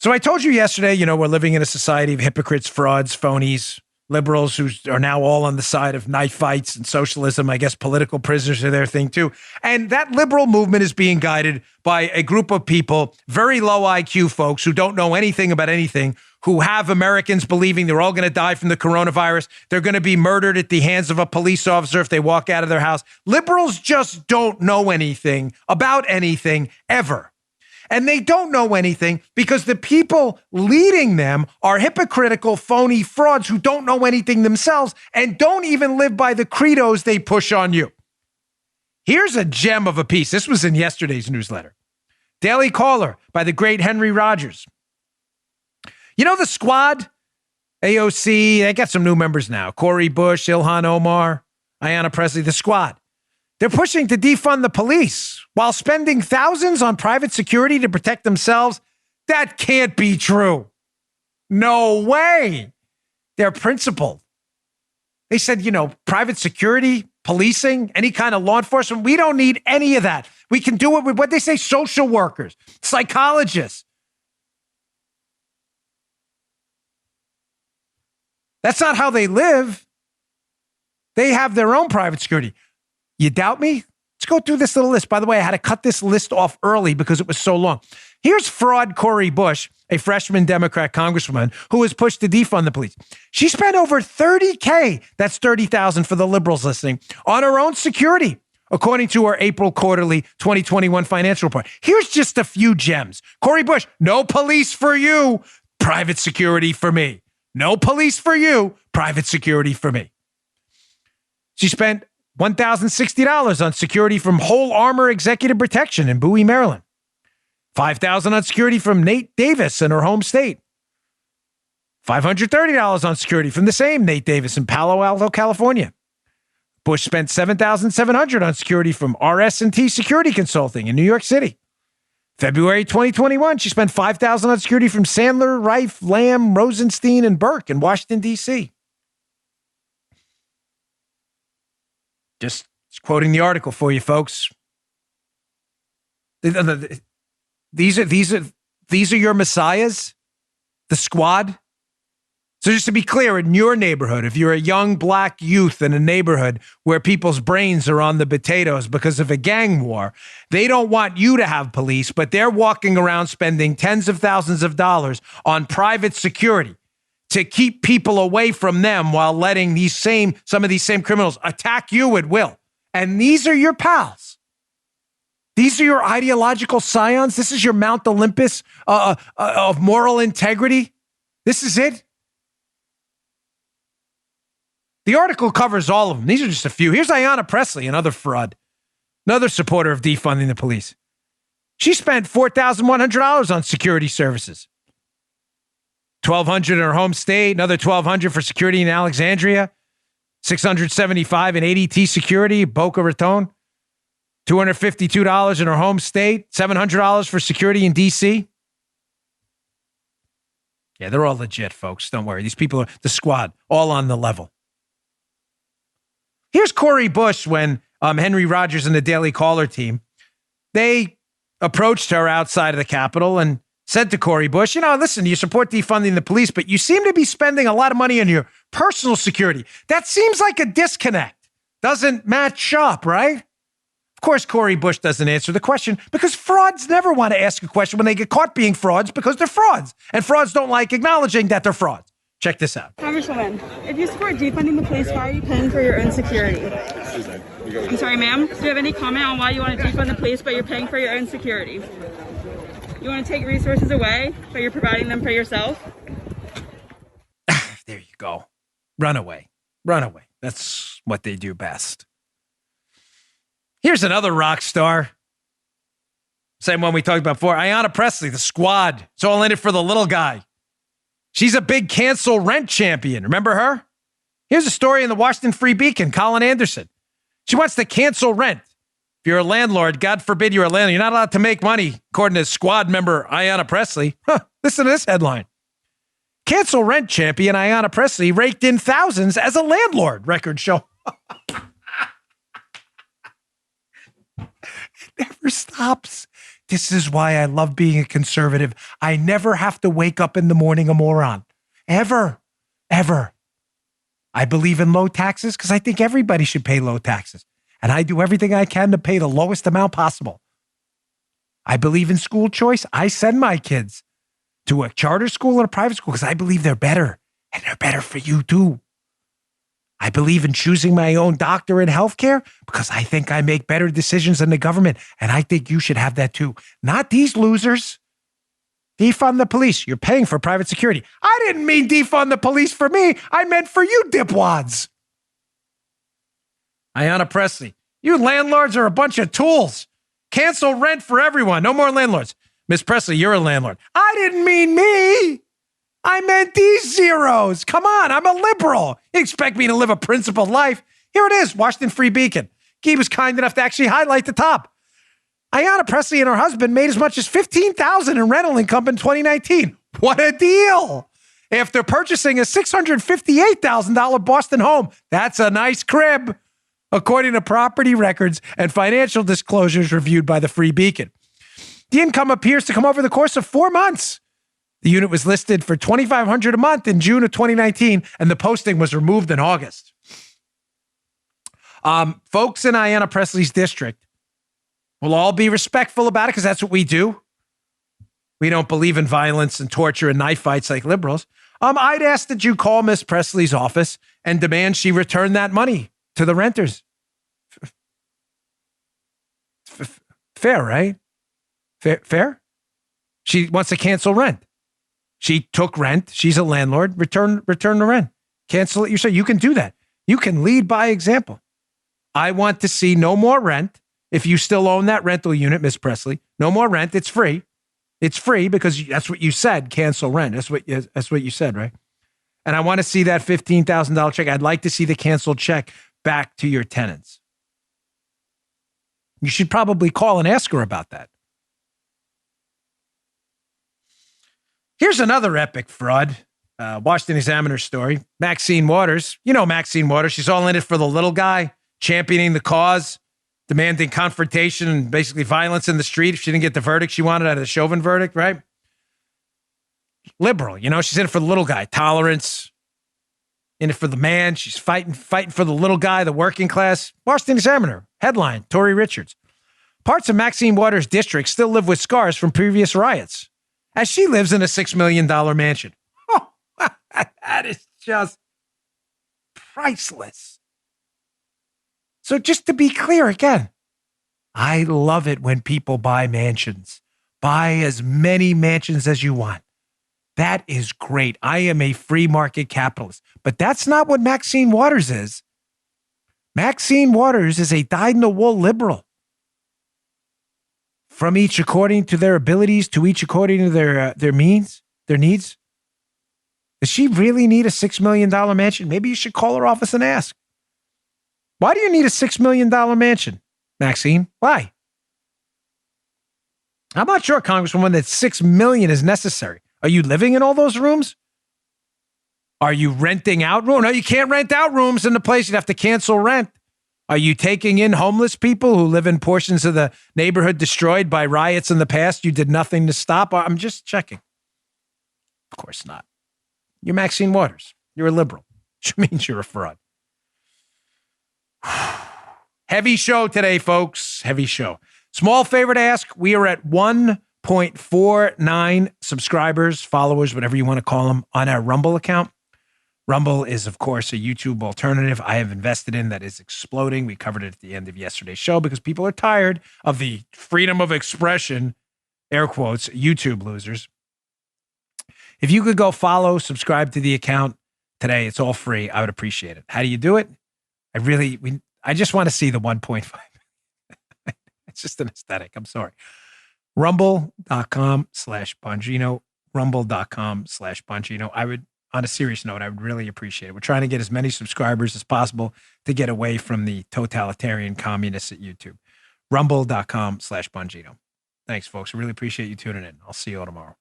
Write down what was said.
So I told you yesterday, we're living in a society of hypocrites, frauds, phonies, liberals who are now all on the side of knife fights and socialism. I guess political prisoners are their thing too. And that liberal movement is being guided by a group of people, very low IQ folks who don't know anything about anything, who have Americans believing they're all going to die from the coronavirus. They're going to be murdered at the hands of a police officer if they walk out of their house. Liberals just don't know anything about anything ever. And they don't know anything because the people leading them are hypocritical, phony frauds who don't know anything themselves and don't even live by the credos they push on you. Here's a gem of a piece. This was in yesterday's newsletter. Daily Caller by the great Henry Rogers. You know the squad? AOC, they got some new members now. Cori Bush, Ilhan Omar, Ayanna Pressley, the squad. They're pushing to defund the police while spending thousands on private security to protect themselves. That can't be true. No way. They're principled. They said, private security, policing, any kind of law enforcement, we don't need any of that. We can do it with what they say, social workers, psychologists. That's not how they live. They have their own private security. You doubt me? Let's go through this little list. By the way, I had to cut this list off early because it was so long. Here's fraud Cori Bush, a freshman Democrat congresswoman who was pushed to defund the police. She spent over $30K, that's $30,000 for the liberals listening, on her own security, according to her April quarterly 2021 financial report. Here's just a few gems. Cori Bush, no police for you, private security for me. No police for you, private security for me. She spent $1,060 on security from Whole Armor Executive Protection in Bowie, Maryland. $5,000 on security from Nate Davis in her home state. $530 on security from the same Nate Davis in Palo Alto, California. Bush spent $7,700 on security from RS&T Security Consulting in New York City. February 2021, she spent $5,000 on security from Sandler, Reif, Lamb, Rosenstein, and Burke in Washington, D.C. Just quoting the article for you, folks. These are your messiahs, the squad. So just to be clear, in your neighborhood, if you're a young black youth in a neighborhood where people's brains are on the potatoes because of a gang war, they don't want you to have police, but they're walking around spending tens of thousands of dollars on private security to keep people away from them while letting some of these same criminals attack you at will. And these are your pals. These are your ideological scions. This is your Mount Olympus of moral integrity. This is it. The article covers all of them. These are just a few. Here's Ayanna Pressley, another fraud, another supporter of defunding the police. She spent $4,100 on security services. $1,200 in her home state, another $1,200 for security in Alexandria, $675 in ADT security, Boca Raton, $252 in her home state, $700 for security in DC. Yeah, they're all legit, folks. Don't worry. These people are the squad, all on the level. Here's Cori Bush when Henry Rogers and the Daily Caller team, they approached her outside of the Capitol and said to Cori Bush, listen, you support defunding the police, but you seem to be spending a lot of money on your personal security. That seems like a disconnect. Doesn't match up, right? Of course, Cori Bush doesn't answer the question because frauds never want to ask a question when they get caught being frauds because they're frauds. And frauds don't like acknowledging that they're frauds. Check this out. Congresswoman, if you support defunding the police, why are you paying for your own security? I'm sorry, ma'am. Do you have any comment on why you want to defund the police, but you're paying for your own security? You want to take resources away, but you're providing them for yourself? There you go. Run away. Run away. That's what they do best. Here's another rock star. Same one we talked about before. Ayanna Pressley, the squad. It's all in it for the little guy. She's a big cancel rent champion. Remember her? Here's a story in the Washington Free Beacon, Colin Anderson. She wants to cancel rent. If you're a landlord, God forbid you're a landlord, you're not allowed to make money, according to squad member Ayanna Pressley. Listen to this headline. Cancel rent champion Ayanna Pressley raked in thousands as a landlord, records show. It never stops. This is why I love being a conservative. I never have to wake up in the morning a moron. Ever. I believe in low taxes because I think everybody should pay low taxes. And I do everything I can to pay the lowest amount possible. I believe in school choice. I send my kids to a charter school and a private school because I believe they're better. And they're better for you too. I believe in choosing my own doctor in healthcare because I think I make better decisions than the government. And I think you should have that too. Not these losers. Defund the police. You're paying for private security. I didn't mean defund the police for me. I meant for you dipwads. Ayanna Pressley. You landlords are a bunch of tools. Cancel rent for everyone. No more landlords. Miss Pressley, you're a landlord. I didn't mean me. I meant these zeros. Come on, I'm a liberal. You expect me to live a principled life? Here it is, Washington Free Beacon. Guy was kind enough to actually highlight the top. Ayanna Pressley and her husband made as much as $15,000 in rental income in 2019. What a deal. After purchasing a $658,000 Boston home. That's a nice crib, according to property records and financial disclosures reviewed by the Free Beacon. The income appears to come over the course of 4 months. The unit was listed for $2,500 a month in June of 2019, and the posting was removed in August. Folks in Ayanna Pressley's district will all be respectful about it because that's what we do. We don't believe in violence and torture and knife fights like liberals. I'd ask that you call Miss Pressley's office and demand she return that money to the renters. Fair, right? Fair? She wants to cancel rent. She took rent. She's a landlord. Return the rent. Cancel it yourself. You can do that. You can lead by example. I want to see no more rent. If you still own that rental unit, Miss Pressley, no more rent. It's free. It's free because that's what you said. Cancel rent. That's what you said, right? And I want to see that $15,000 check. I'd like to see the canceled check back to your tenants. You should probably call and ask her about that. Here's another epic fraud. Washington Examiner story. Maxine Waters. You know Maxine Waters. She's all in it for the little guy, championing the cause, demanding confrontation and basically violence in the street if she didn't get the verdict she wanted out of the Chauvin verdict, right? Liberal, she's in it for the little guy. Tolerance. In it for the man. She's fighting for the little guy, the working class. Washington Examiner. Headline, Tory Richards. Parts of Maxine Waters' district still live with scars from previous riots, as she lives in a $6 million mansion. Oh, that is just priceless. So just to be clear again, I love it when people buy mansions. Buy as many mansions as you want. That is great. I am a free market capitalist. But that's not what Maxine Waters is. Maxine Waters is a dyed-in-the-wool liberal. From each according to their abilities, to each according to their means, their needs. Does she really need a $6 million mansion? Maybe you should call her office and ask. Why do you need a $6 million mansion, Maxine? Why? I'm not sure, Congresswoman, that $6 million is necessary. Are you living in all those rooms? Are you renting out rooms? No, you can't rent out rooms in the place. You'd have to cancel rent. Are you taking in homeless people who live in portions of the neighborhood destroyed by riots in the past you did nothing to stop? I'm just checking. Of course not. You're Maxine Waters. You're a liberal, which means you're a fraud. Heavy show today, folks. Heavy show. Small favor to ask. We are at 1.49 subscribers, followers, whatever you want to call them, on our Rumble account. Rumble is, of course, a YouTube alternative I have invested in that is exploding. We covered it at the end of yesterday's show because people are tired of the freedom of expression, air quotes, YouTube losers. If you could go follow, subscribe to the account today, it's all free. I would appreciate it. How do you do it? I just want to see the 1.5. It's just an aesthetic. I'm sorry. Rumble.com/Bongino. Rumble.com/Bongino. I would, on a serious note, I would really appreciate it. We're trying to get as many subscribers as possible to get away from the totalitarian communists at YouTube. Rumble.com/Bongino. Thanks, folks. I really appreciate you tuning in. I'll see you all tomorrow.